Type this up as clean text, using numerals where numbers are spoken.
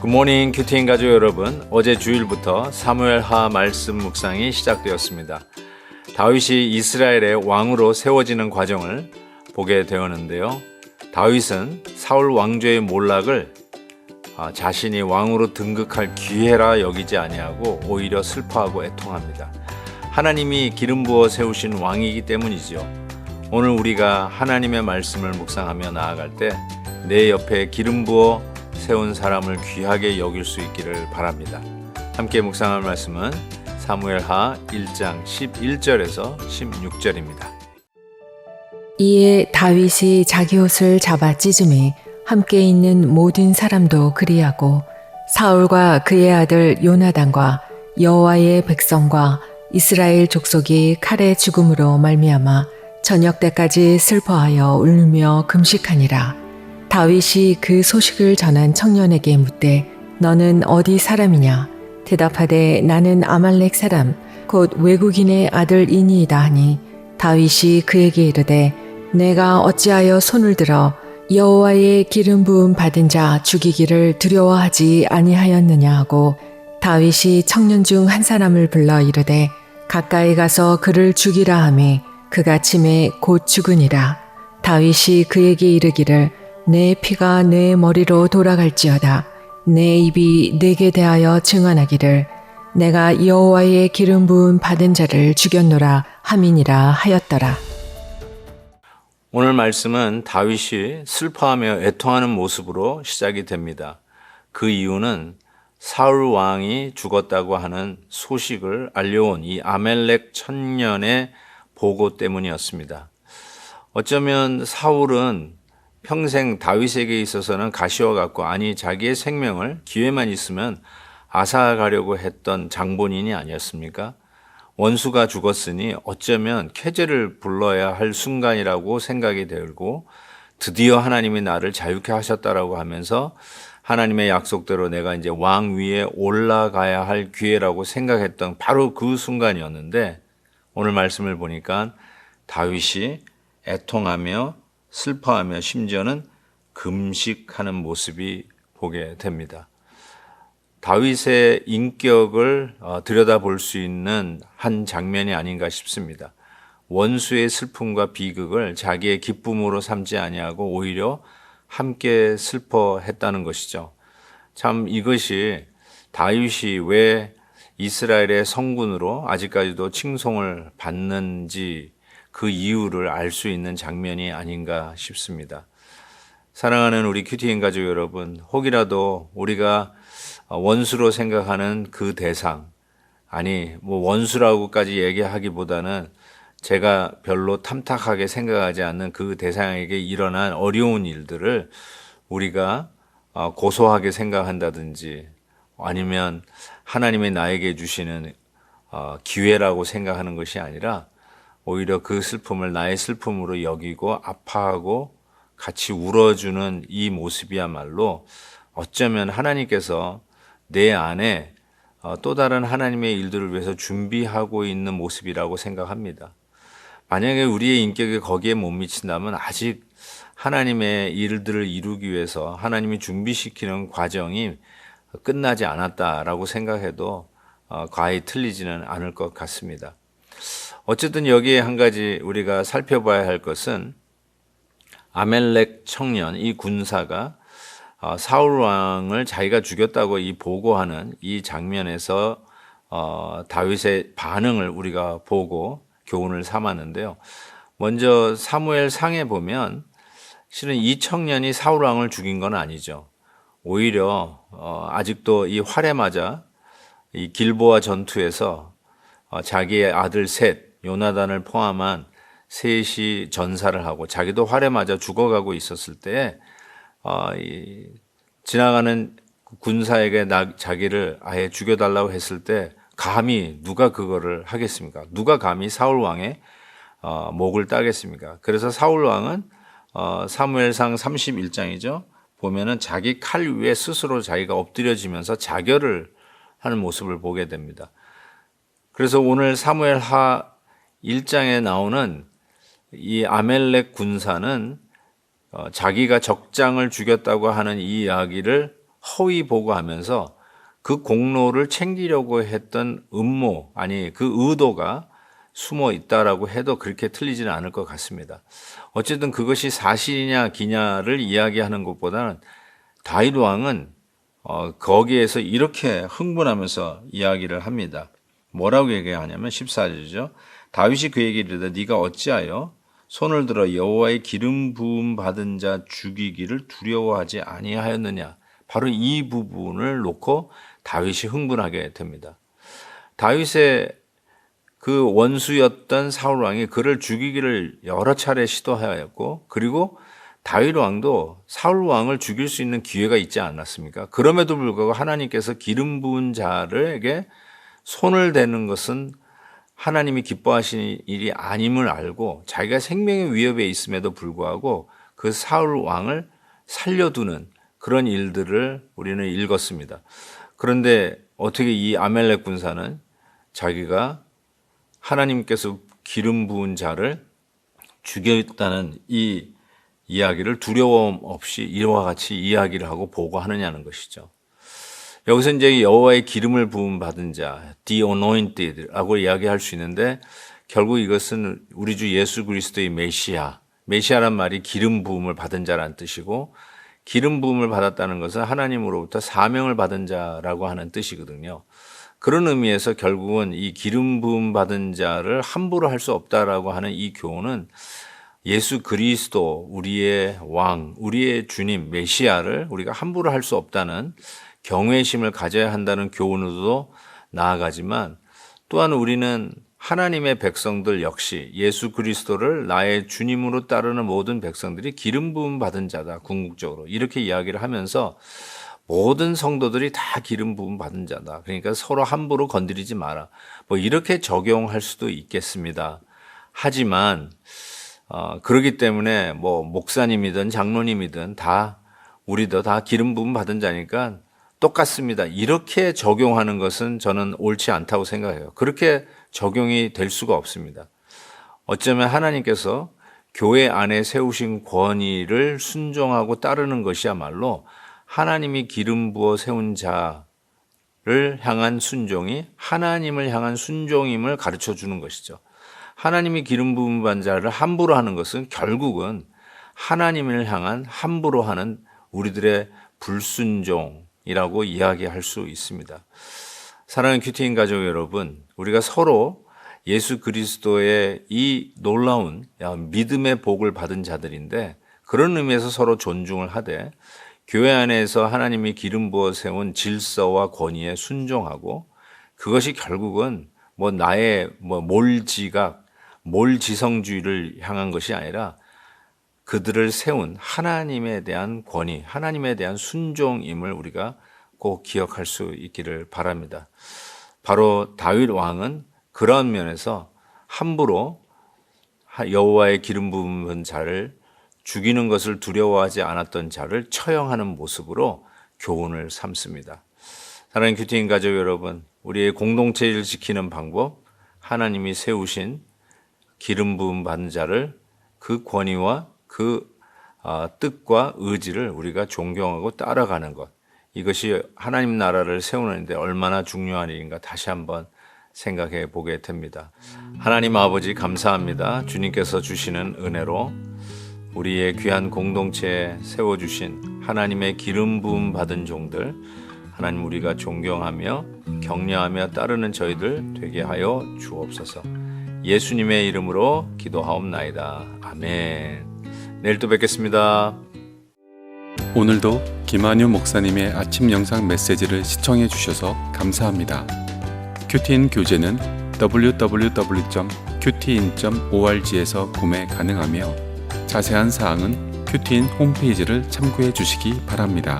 굿모닝 큐티인 가족 여러분, 어제 주일부터 사무엘하 말씀 묵상이 시작되었습니다. 다윗이 이스라엘의 왕으로 세워지는 과정을 보게 되었는데요. 다윗은 사울 왕조의 몰락을 자신이 왕으로 등극할 기회라 여기지 아니하고 오히려 슬퍼하고 애통합니다. 하나님이 기름 부어 세우신 왕이기 때문이죠. 오늘 우리가 하나님의 말씀을 묵상하며 나아갈 때 내 옆에 기름 부어 세운 사람을 귀하게 여길 수 있기를 바랍니다. 함께 묵상할 말씀은 사무엘하 1장 11절에서 16절입니다. 이에 다윗이 자기 옷을 잡아 찢음에 함께 있는 모든 사람도 그리하고 사울과 그의 아들 요나단과 여호와의 백성과 이스라엘 족속이 칼의 죽음으로 말미암아 저녁 때까지 슬퍼하여 울며 금식하니라. 다윗이 그 소식을 전한 청년에게 묻되 너는 어디 사람이냐? 대답하되 나는 아말렉 사람 곧 외국인의 아들이니이다 하니 다윗이 그에게 이르되 내가 어찌하여 손을 들어 여호와의 기름 부음 받은 자 죽이기를 두려워하지 아니하였느냐 하고 다윗이 청년 중 한 사람을 불러 이르되 가까이 가서 그를 죽이라 하매 그가 침에 곧 죽으니라. 다윗이 그에게 이르기를 내 피가 내 머리로 돌아갈지어다. 내 입이 내게 대하여 증언하기를 내가 여호와의 기름 부음 받은 자를 죽였노라 함이니라 하였더라. 오늘 말씀은 다윗이 슬퍼하며 애통하는 모습으로 시작이 됩니다. 그 이유는 사울 왕이 죽었다고 하는 소식을 알려온 이 아멜렉 천년의 보고 때문이었습니다. 어쩌면 사울은 평생 다윗에게 있어서는 가시와 같고 아니 자기의 생명을 기회만 있으면 앗아가려고 했던 장본인이 아니었습니까? 원수가 죽었으니 어쩌면 쾌재를 불러야 할 순간이라고 생각이 들고 드디어 하나님이 나를 자유케 하셨다라고 하면서 하나님의 약속대로 내가 이제 왕 위에 올라가야 할 기회라고 생각했던 바로 그 순간이었는데 오늘 말씀을 보니까 다윗이 애통하며 슬퍼하며 심지어는 금식하는 모습이 보게 됩니다. 다윗의 인격을 들여다볼 수 있는 한 장면이 아닌가 싶습니다. 원수의 슬픔과 비극을 자기의 기쁨으로 삼지 아니하고 오히려 함께 슬퍼했다는 것이죠. 참 이것이 다윗이 왜 이스라엘의 성군으로 아직까지도 칭송을 받는지 그 이유를 알 수 있는 장면이 아닌가 싶습니다. 사랑하는 우리 큐티인 가족 여러분, 혹이라도 우리가 원수로 생각하는 그 대상, 아니 원수라고까지 얘기하기보다는 제가 별로 탐탁하게 생각하지 않는 그 대상에게 일어난 어려운 일들을 우리가 고소하게 생각한다든지 아니면 하나님이 나에게 주시는 기회라고 생각하는 것이 아니라 오히려 그 슬픔을 나의 슬픔으로 여기고 아파하고 같이 울어주는 이 모습이야말로 어쩌면 하나님께서 내 안에 또 다른 하나님의 일들을 위해서 준비하고 있는 모습이라고 생각합니다. 만약에 우리의 인격이 거기에 못 미친다면 아직 하나님의 일들을 이루기 위해서 하나님이 준비시키는 과정이 끝나지 않았다라고 생각해도 과히 틀리지는 않을 것 같습니다. 어쨌든 여기에 한 가지 우리가 살펴봐야 할 것은 아멜렉 청년, 이 군사가 사울 왕을 자기가 죽였다고 이 보고하는 이 장면에서 다윗의 반응을 우리가 보고 교훈을 삼았는데요. 먼저 사무엘 상에 보면 실은 이 청년이 사울 왕을 죽인 건 아니죠. 오히려 아직도 이 활에 맞아 이 길보아 전투에서 자기의 아들 셋, 요나단을 포함한 셋이 전사를 하고 자기도 활에 맞아 죽어가고 있었을 때 지나가는 군사에게 자기를 아예 죽여달라고 했을 때 감히 누가 그거를 하겠습니까? 누가 감히 사울 왕의 목을 따겠습니까? 그래서 사울 왕은 사무엘상 31장이죠. 보면은 자기 칼 위에 스스로 자기가 엎드려지면서 자결을 하는 모습을 보게 됩니다. 그래서 오늘 사무엘하 1장에 나오는 이 아멜렉 군사는 자기가 적장을 죽였다고 하는 이 이야기를 허위 보고하면서 그 공로를 챙기려고 했던 음모, 아니 그 의도가 숨어 있다라고 해도 그렇게 틀리지는 않을 것 같습니다. 어쨌든 그것이 사실이냐 기냐를 이야기하는 것보다는 다윗 왕은 거기에서 이렇게 흥분하면서 이야기를 합니다. 뭐라고 얘기하냐면 14절이죠. 다윗이 그에게 이르되 네가 어찌하여 손을 들어 여호와의 기름 부음 받은 자 죽이기를 두려워하지 아니하였느냐. 바로 이 부분을 놓고 다윗이 흥분하게 됩니다. 다윗의 그 원수였던 사울 왕이 그를 죽이기를 여러 차례 시도하였고, 그리고 다윗 왕도 사울 왕을 죽일 수 있는 기회가 있지 않았습니까? 그럼에도 불구하고 하나님께서 기름 부은 자에게 손을 대는 것은 하나님이 기뻐하시는 일이 아님을 알고 자기가 생명의 위협에 있음에도 불구하고 그 사울 왕을 살려두는 그런 일들을 우리는 읽었습니다. 그런데 어떻게 이 아멜렉 군사는 자기가 하나님께서 기름 부은 자를 죽였다는 이 이야기를 두려움 없이 이와 같이 이야기를 하고 보고하느냐는 것이죠. 여기서 이제 여호와의 기름을 부음 받은 자, the anointed라고 이야기할 수 있는데 결국 이것은 우리 주 예수 그리스도의 메시아란 말이 기름 부음을 받은 자라는 뜻이고, 기름 부음을 받았다는 것은 하나님으로부터 사명을 받은 자라고 하는 뜻이거든요. 그런 의미에서 결국은 이 기름 부음 받은 자를 함부로 할 수 없다라고 하는 이 교훈은 예수 그리스도, 우리의 왕, 우리의 주님, 메시아를 우리가 함부로 할 수 없다는 경외심을 가져야 한다는 교훈으로도 나아가지만, 또한 우리는 하나님의 백성들 역시 예수 그리스도를 나의 주님으로 따르는 모든 백성들이 기름 부음 받은 자다, 궁극적으로 이렇게 이야기를 하면서 모든 성도들이 다 기름 부음 받은 자다, 그러니까 서로 함부로 건드리지 마라, 뭐 이렇게 적용할 수도 있겠습니다. 하지만 그렇기 때문에 뭐 목사님이든 장로님이든 다 우리도 다 기름 부음 받은 자니까 똑같습니다, 이렇게 적용하는 것은 저는 옳지 않다고 생각해요. 그렇게 적용이 될 수가 없습니다. 어쩌면 하나님께서 교회 안에 세우신 권위를 순종하고 따르는 것이야말로 하나님이 기름 부어 세운 자를 향한 순종이 하나님을 향한 순종임을 가르쳐 주는 것이죠. 하나님이 기름 부은 받은 자를 함부로 하는 것은 결국은 하나님을 향한 함부로 하는 우리들의 불순종이라고 이야기할 수 있습니다. 사랑하는 큐티인 가족 여러분, 우리가 서로 예수 그리스도의 이 놀라운 믿음의 복을 받은 자들인데, 그런 의미에서 서로 존중을 하되 교회 안에서 하나님이 기름 부어 세운 질서와 권위에 순종하고, 그것이 결국은 뭐 나의 몰지각, 몰지성주의를 향한 것이 아니라 그들을 세운 하나님에 대한 권위, 하나님에 대한 순종임을 우리가 꼭 기억할 수 있기를 바랍니다. 바로 다윗 왕은 그러한 면에서 함부로 여호와의 기름 부은 자를 죽이는 것을 두려워하지 않았던 자를 처형하는 모습으로 교훈을 삼습니다. 사랑하는 큐티인 가족 여러분, 우리의 공동체를 지키는 방법, 하나님이 세우신 기름 부음 받은 자를, 그 권위와 그 뜻과 의지를 우리가 존경하고 따라가는 것, 이것이 하나님 나라를 세우는데 얼마나 중요한 일인가 다시 한번 생각해 보게 됩니다. 하나님 아버지 감사합니다. 주님께서 주시는 은혜로 우리의 귀한 공동체에 세워주신 하나님의 기름 부음 받은 종들, 하나님 우리가 존경하며 격려하며 따르는 저희들 되게 하여 주옵소서. 예수님의 이름으로 기도하옵나이다. 아멘. 내일 또 뵙겠습니다. 오늘도 김한유 목사님의 아침 영상 메시지를 시청해 주셔서 감사합니다. 큐티인 교재는 www.qtin.org에서 구매 가능하며 자세한 사항은 큐티인 홈페이지를 참고해 주시기 바랍니다.